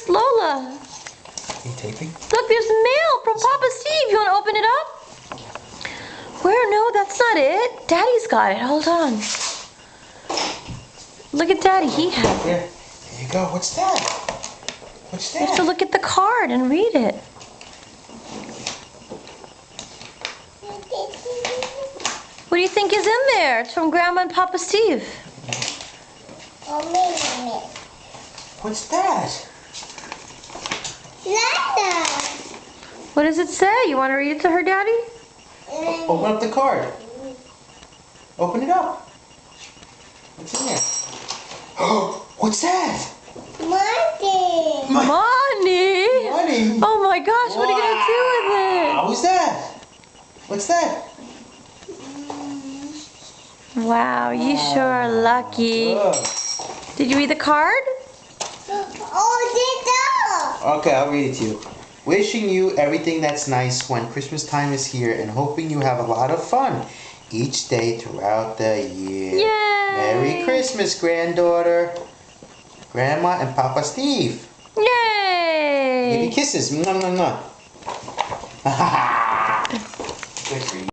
Lola. Are you taping? Look, there's mail from Papa Steve. You want to open it up? Where? No, that's not it. Daddy's got it. Hold on. Look at Daddy. He has it. There you go. What's that? What's You have to that? look at the card and read it. What do you think is in there? It's from Grandma and Papa Steve. What's that? What does it say? You want to read it to her, Daddy? Open up the card. Open it up. What's in there? Oh, what's that? Money! Money? Oh my gosh, what are you going to do with it? Who's that? What's that? Wow, you sure are lucky. Did you read the card? Okay, I'll read it to you. Wishing you everything that's nice when Christmas time is here and hoping you have a lot of fun each day throughout the year. Yay! Merry Christmas, granddaughter. Grandma and Papa Steve. Yay! Give you kisses. Mwah, mwah, mwah. Good for you.